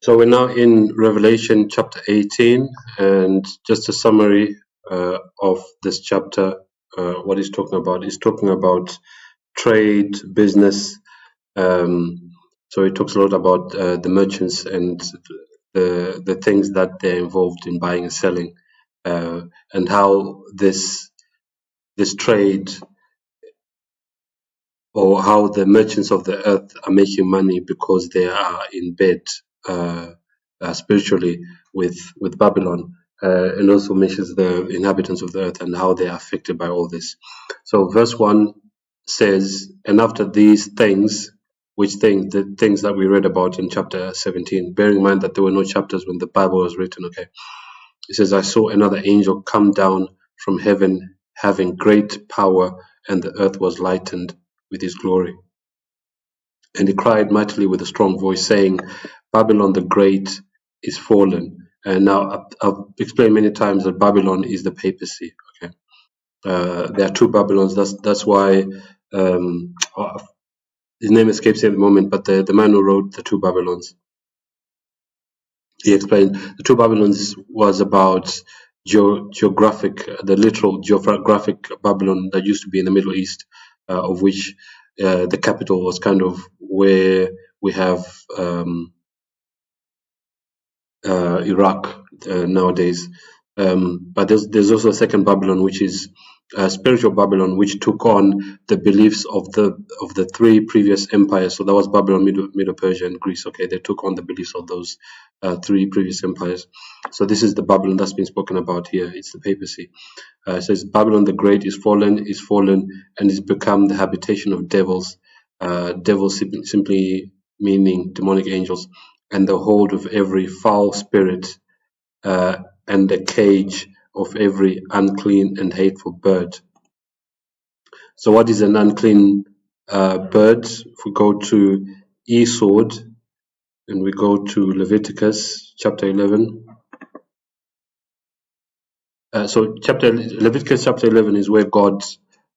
So we're now in Revelation chapter 18, and just a summary of this chapter. What he's talking about? He's talking about trade, business. So he talks a lot about the merchants and the things that they're involved in buying and selling, and how this trade, or how the merchants of the earth are making money because they are in bed spiritually with Babylon, and also mentions the inhabitants of the earth and how they are affected by all this. So verse 1 says, and after these things, the things that we read about in chapter 17, bearing in mind that there were no chapters when the Bible was written, okay? It says, I saw another angel come down from heaven, having great power, and the earth was lightened with his glory. And he cried mightily with a strong voice, saying, Babylon the Great is fallen. And now I've explained many times that Babylon is the papacy. Okay, there are two Babylons. That's why his name escapes me at the moment. But the man who wrote the two Babylons, he explained the two Babylons was about the literal geographic Babylon that used to be in the Middle East, of which the capital was kind of where we have Iraq nowadays. But there's also a second Babylon, which is spiritual Babylon, which took on the beliefs of the three previous empires. So that was Babylon, Middle Persia, and Greece. Okay, they took on the beliefs of those three previous empires. So this is the Babylon that's been spoken about here. It's the papacy. It says Babylon the Great is fallen, and is become the habitation of devils. Devils simply meaning demonic angels, and the hold of every foul spirit, and the cage of every unclean and hateful bird. So what is an unclean bird? If we go to Esau and we go to Leviticus chapter 11. Leviticus chapter 11 is where God,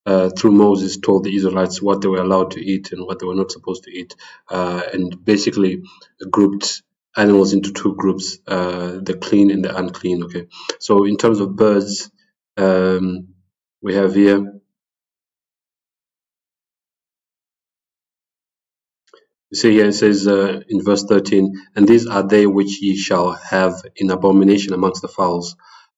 through Moses, told the Israelites what they were allowed to eat and what they were not supposed to eat, and basically grouped animals into two groups, the clean and the unclean. Okay, so in terms of birds, we have here, you see here it says in verse 13, and these are they which ye shall have in abomination amongst the fowls,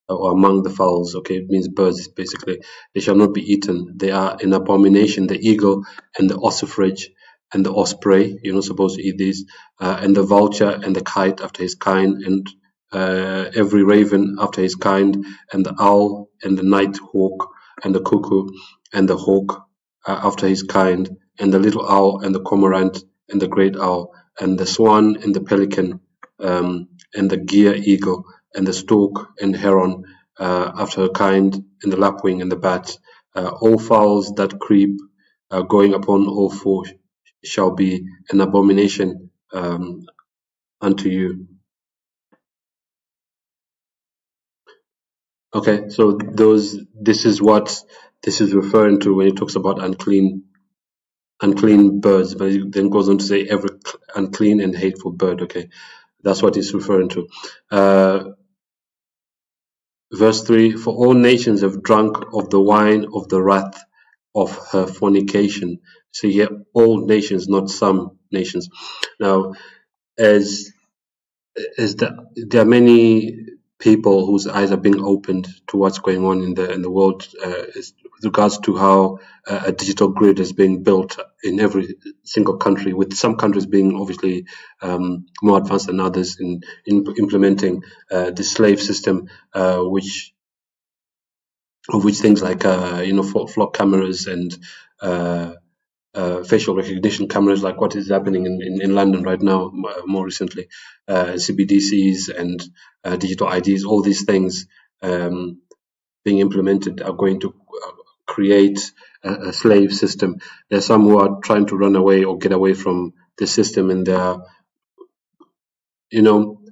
or among the fowls. Okay, it means birds basically. They shall not be eaten. They are an abomination, the eagle and the ossifrage and the osprey. You're not supposed to eat these, and the vulture and the kite after his kind, and every raven after his kind, and the owl and the night hawk and the cuckoo and the hawk after his kind, and the little owl and the cormorant and the great owl, and the swan and the pelican, and the gier eagle, and the stork and heron after her kind, and the lapwing and the bat. All fowls that creep, going upon all four, shall be an abomination unto you. Okay, so this is what this is referring to when it talks about unclean birds, but it then goes on to say every unclean and hateful bird. Okay, that's what it's referring to. Verse 3, for all nations have drunk of the wine of the wrath of her fornication. So here, all nations, not some nations. Now, as there are many people whose eyes are being opened to what's going on in the world, with regards to how a digital grid is being built in every single country, with some countries being obviously more advanced than others in implementing the slave system, of which things like flock cameras and facial recognition cameras, like what is happening in London right now, more recently, CBDCs and digital IDs, all these things being implemented are going to create a slave system. There are some who are trying to run away or get away from the system, and they're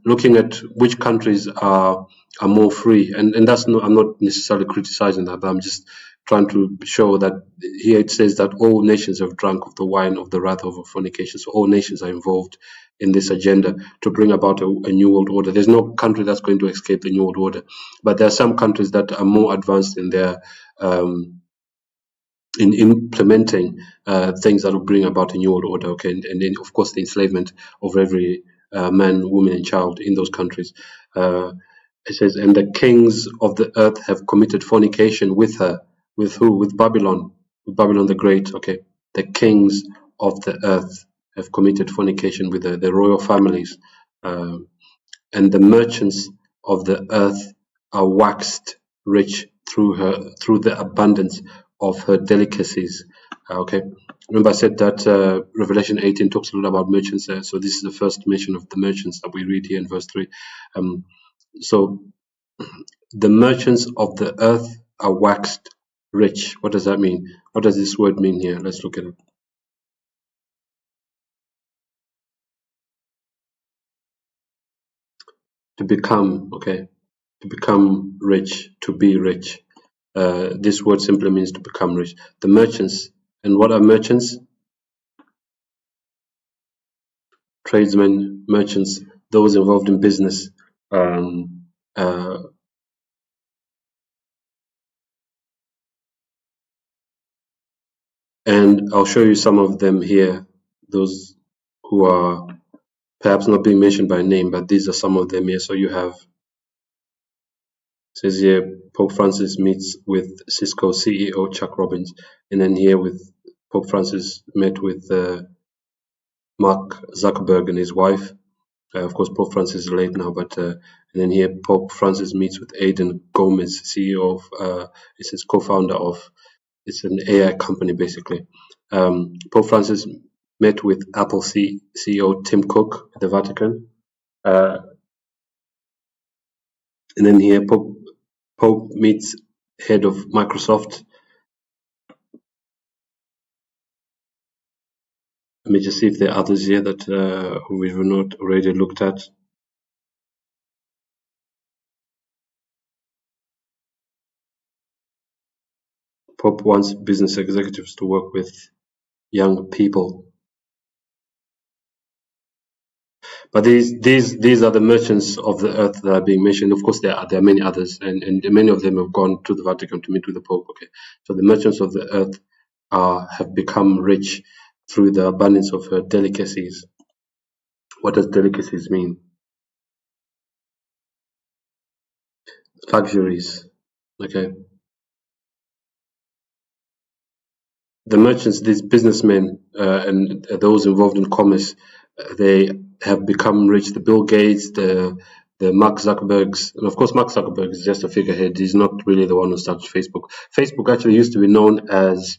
looking at which countries are more free, and that's not, I'm not necessarily criticizing that, but I'm just trying to show that here it says that all nations have drunk of the wine of the wrath of fornication. So all nations are involved in this agenda to bring about a new world order. There's no country that's going to escape the new world order, but there are some countries that are more advanced in their in implementing things that will bring about a new world order. Okay, and then of course the enslavement of every man, woman, and child in those countries. It says, and the kings of the earth have committed fornication with her. With who? With Babylon the Great. Okay, the kings of the earth have committed fornication with the royal families, and the merchants of the earth are waxed rich through the abundance of her delicacies. Okay, remember I said that Revelation 18 talks a lot about merchants. So this is the first mention of the merchants that we read here in verse 3. So the merchants of the earth are waxed rich. What does that mean? What does this word mean here? Let's look at it. To become, okay, to become rich, to be rich. This word simply means to become rich. The merchants, and what are merchants? Tradesmen, merchants, those involved in business. And I'll show you some of them here, those who are perhaps not being mentioned by name, but these are some of them here. So you have, says here, Pope Francis meets with Cisco CEO Chuck Robbins, and then here with Pope Francis met with Mark Zuckerberg and his wife. Of course, Pope Francis is late now, but and then here Pope Francis meets with Aidan Gomez, CEO of, it's his co-founder of, it's an AI company basically. Pope Francis met with Apple CEO Tim Cook at the Vatican. And then here Pope meets head of Microsoft. Let me just see if there are others here that we've not already looked at. Pope wants business executives to work with young people. But these are the merchants of the earth that are being mentioned. Of course, there are many others, and many of them have gone to the Vatican to meet with the Pope. Okay, so the merchants of the earth have become rich through the abundance of her delicacies. What does delicacies mean? Luxuries. Okay. The merchants, these businessmen, and those involved in commerce, they have become rich. The Bill Gates, the Mark Zuckerbergs, and of course Mark Zuckerberg is just a figurehead. He's not really the one who started Facebook. Facebook actually used to be known as,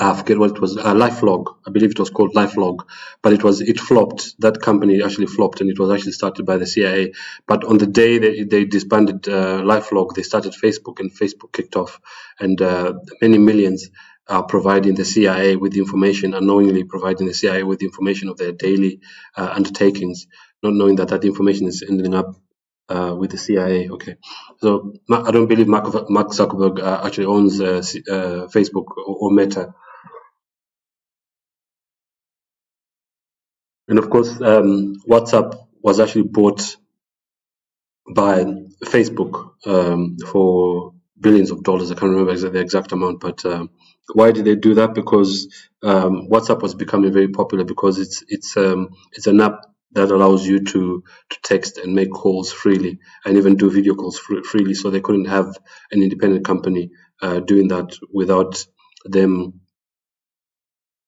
I forget what it was, LifeLog. I believe it was called LifeLog, but it flopped. That company actually flopped, and it was actually started by the CIA. But on the day they disbanded LifeLog, they started Facebook, and Facebook kicked off, and many millions are providing the CIA with information, unknowingly providing the CIA with information of their daily undertakings, not knowing that information is ending up with the CIA. Okay, so I don't believe Mark Zuckerberg actually owns Facebook or Meta. And of course, WhatsApp was actually bought by Facebook for billions of dollars. I can't remember the exact amount, but why did they do that? Because WhatsApp was becoming very popular because it's an app that allows you to text and make calls freely and even do video calls freely. So they couldn't have an independent company doing that without them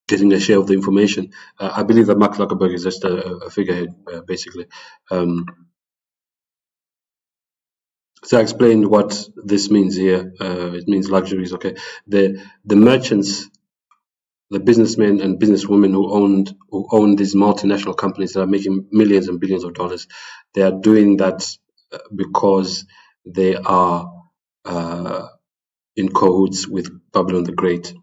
getting a share of the information. I believe that Mark Zuckerberg is just a figurehead, basically. So I explained what this means here. It means luxuries. Okay, the merchants, the businessmen and businesswomen who own these multinational companies that are making millions and billions of dollars, they are doing that because they are in cahoots with Babylon the Great.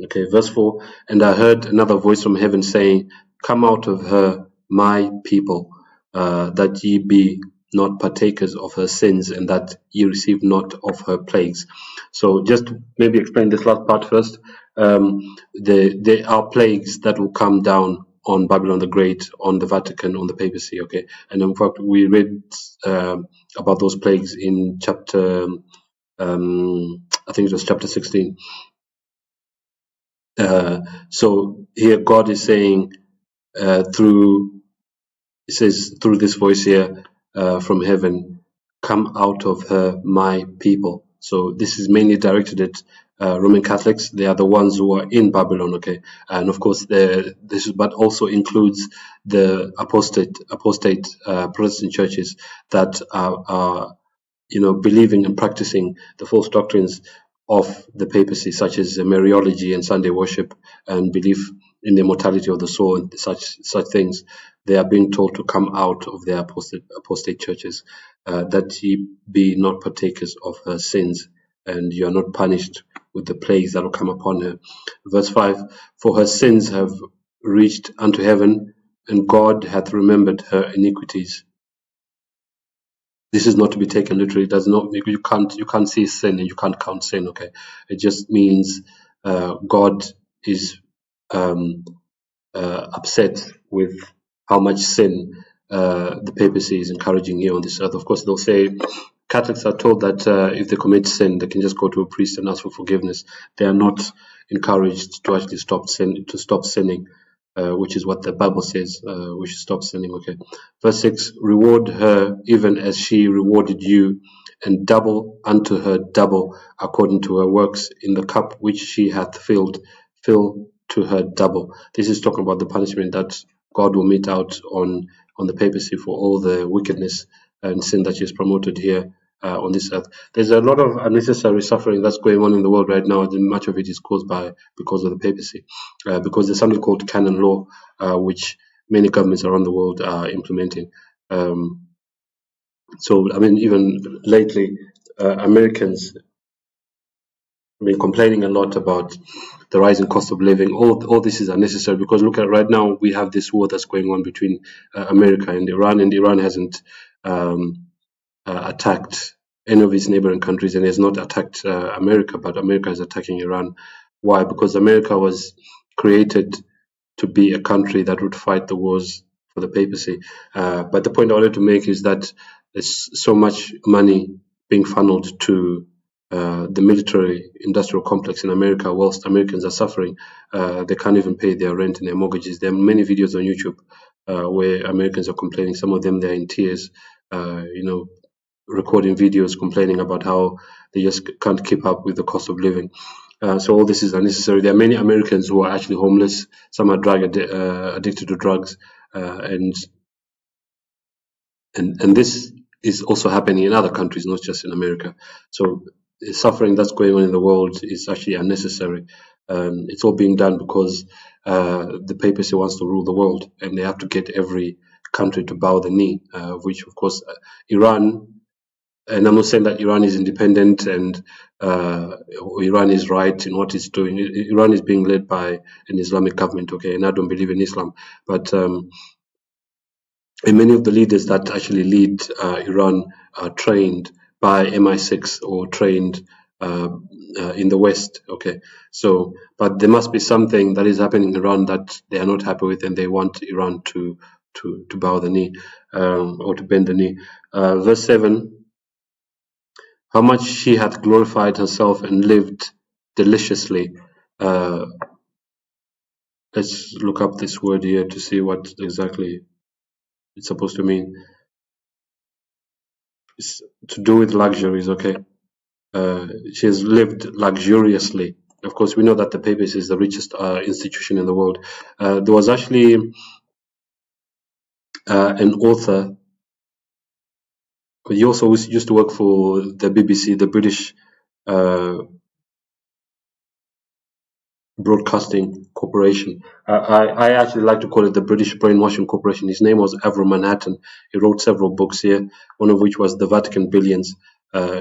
Okay, verse 4, and I heard another voice from heaven saying, come out of her, my people, that ye be not partakers of her sins, and that ye receive not of her plagues. So just maybe explain this last part first. There are plagues that will come down on Babylon the Great, on the Vatican, on the papacy, okay? And in fact, we read about those plagues in chapter, I think it was chapter 16. So here God is saying through this voice here from heaven, come out of her, my people. So this is mainly directed at Roman Catholics. They are the ones who are in Babylon, okay? And of course, but also includes the apostate Protestant churches that are believing and practicing the false doctrines of the papacy, such as Mariology and Sunday worship, and belief in the immortality of the soul and such things. They are being told to come out of their apostate churches, that ye be not partakers of her sins, and you are not punished with the plagues that will come upon her. Verse 5, for her sins have reached unto heaven, and God hath remembered her iniquities. This is not to be taken literally. It does not. You can't see sin and you can't count sin. Okay, it just means God is upset with how much sin the papacy is encouraging here on this earth. Of course, they'll say Catholics are told that if they commit sin, they can just go to a priest and ask for forgiveness. They are not encouraged to actually stop sinning. Which is what the Bible says, we should stop sinning. Okay. Verse 6, reward her even as she rewarded you, and double unto her double according to her works. In the cup which she hath filled, fill to her double. This is talking about the punishment that God will mete out on the papacy for all the wickedness and sin that is promoted here on this earth. There's a lot of unnecessary suffering that's going on in the world right now, and much of it is caused because of the papacy, because there's something called canon law, which many governments around the world are implementing. So, I mean, even lately, Americans have been complaining a lot about the rising cost of living. All this is unnecessary, because look at right now, we have this war that's going on between America and Iran hasn't attacked any of its neighboring countries, and has not attacked America, but America is attacking Iran. Why? Because America was created to be a country that would fight the wars for the papacy. But the point I wanted to make is that there's so much money being funneled to the military industrial complex in America, whilst Americans are suffering. They can't even pay their rent and their mortgages. There are many videos on YouTube where Americans are complaining. Some of them, they're in tears, recording videos complaining about how they just can't keep up with the cost of living. So all this is unnecessary. There are many Americans who are actually homeless. Some are addicted to drugs, and this is also happening in other countries, not just in America. So the suffering that's going on in the world is actually unnecessary. It's all being done because the papacy wants to rule the world, and they have to get every country to bow the knee, which of course Iran. And I'm not saying that Iran is independent and Iran is right in what it's doing. Iran is being led by an Islamic government, okay, and I don't believe in Islam. But and many of the leaders that actually lead Iran are trained by MI6 or trained in the West, okay. So, but there must be something that is happening in Iran that they are not happy with, and they want Iran to bow the knee or to bend the knee. Verse 7. How much she hath glorified herself and lived deliciously. Let's look up this word here to see what exactly it's supposed to mean. It's to do with luxuries, okay? She has lived luxuriously. Of course, we know that the papacy is the richest institution in the world. There was actually an author. He also used to work for the BBC, the British Broadcasting Corporation. I actually like to call it the British Brainwashing Corporation. His name was Avram Manhattan. He wrote several books here, one of which was The Vatican Billions,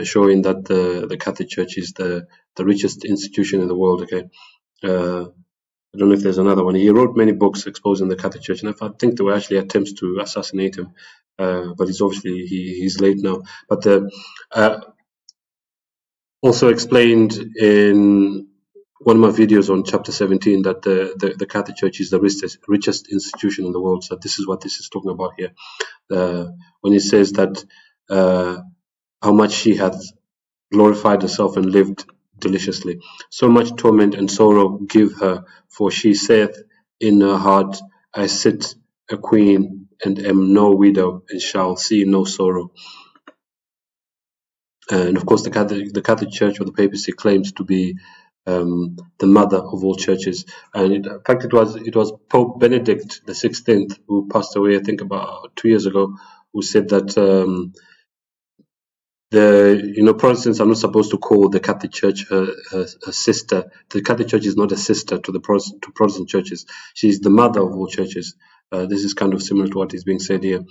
showing that the Catholic Church is the richest institution in the world. Okay, I don't know if there's another one. He wrote many books exposing the Catholic Church, and I think there were actually attempts to assassinate him, but he's obviously he's late now. But also explained in one of my videos on chapter 17 that the Catholic Church is the richest institution in the world. So this is what this is talking about here. When he says that how much she hath glorified herself and lived deliciously. So much torment and sorrow give her, for she saith in her heart, I sit a queen and am no widow and shall see no sorrow. And of course, the Catholic Church or the papacy claims to be the mother of all churches. And in fact, it was Pope Benedict the 16th who passed away, I think, about 2 years ago, who said that Protestants are not supposed to call the Catholic Church her sister. The Catholic Church is not a sister to Protestant churches. She is the mother of all churches. This is kind of similar to what is being said here.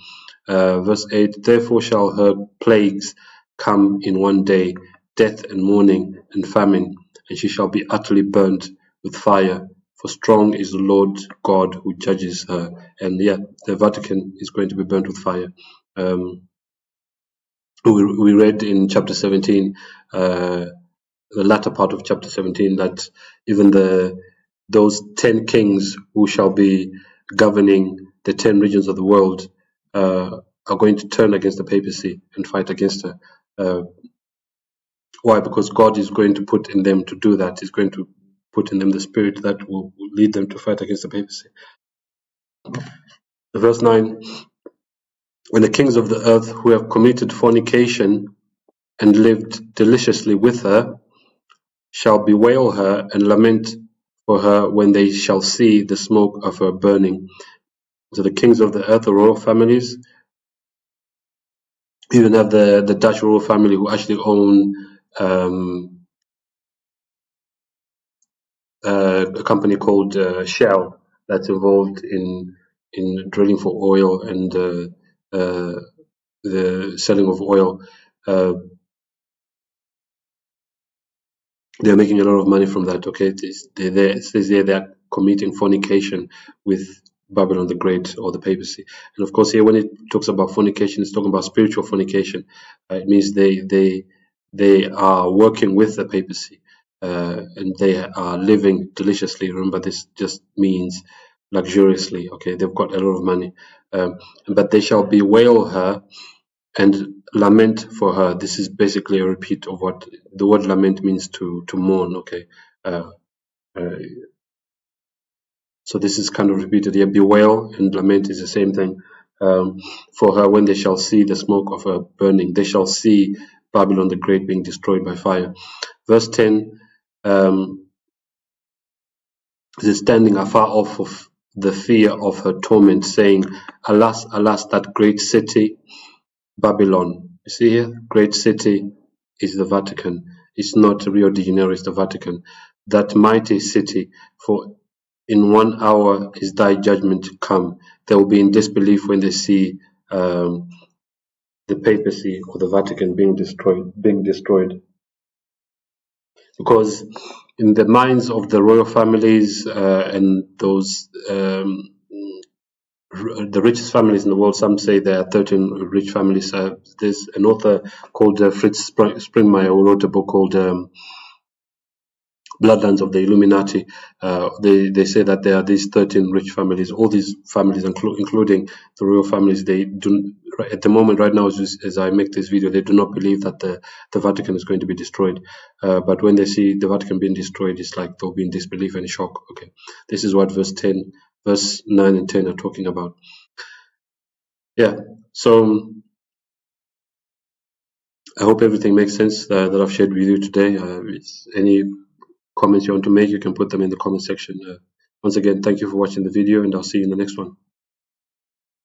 Verse 8, therefore shall her plagues come in one day, death and mourning and famine, and she shall be utterly burnt with fire. For strong is the Lord God who judges her. And yeah, the Vatican is going to be burnt with fire. We read in chapter 17, the latter part of chapter 17, that even those 10 kings who shall be governing the 10 regions of the world are going to turn against the papacy and fight against her. Why? Because God is going to put in them to do that. He's going to put in them the spirit that will lead them to fight against the papacy. Verse 9, when the kings of the earth who have committed fornication and lived deliciously with her shall bewail her and lament for her when they shall see the smoke of her burning. So the kings of the earth, the royal families, even have the Dutch royal family who actually own a company called Shell that's involved in drilling for oil and the selling of oil. They're making a lot of money from that. Okay, it says there they're committing fornication with Babylon the Great or the papacy. And of course, here when it talks about fornication, it's talking about spiritual fornication. It means they are working with the papacy and they are living deliciously. Remember, this just means luxuriously. Okay, they've got a lot of money, but they shall bewail her and lament for her. This is basically a repeat of what the word lament means, to mourn. Okay, so this is kind of repeated here. Bewail and lament is the same thing. For her when they shall see the smoke of her burning, they shall see Babylon the Great being destroyed by fire. Verse 10 is standing afar off of the fear of her torment, saying, alas, alas, that great city Babylon. You see here, great city is the Vatican. It's not Rio de Janeiro, it's the Vatican. That mighty city, for in 1 hour is thy judgment come. They will be in disbelief when they see the papacy or the Vatican being destroyed. Because in the minds of the royal families and those the richest families in the world, some say there are 13 rich families. There's an author called Fritz Springmeier who wrote a book called Bloodlines of the Illuminati. They say that there are these 13 rich families. All these families, including the royal families, they do at the moment, right now, as I make this video, they do not believe that the Vatican is going to be destroyed. But when they see the Vatican being destroyed, it's like they'll be in disbelief and shock. Okay, this is what verse 9 and 10 are talking about. Yeah, so I hope everything makes sense that I've shared with you today. Any comments you want to make, you can put them in the comment section. Once again, thank you for watching the video, and I'll see you in the next one.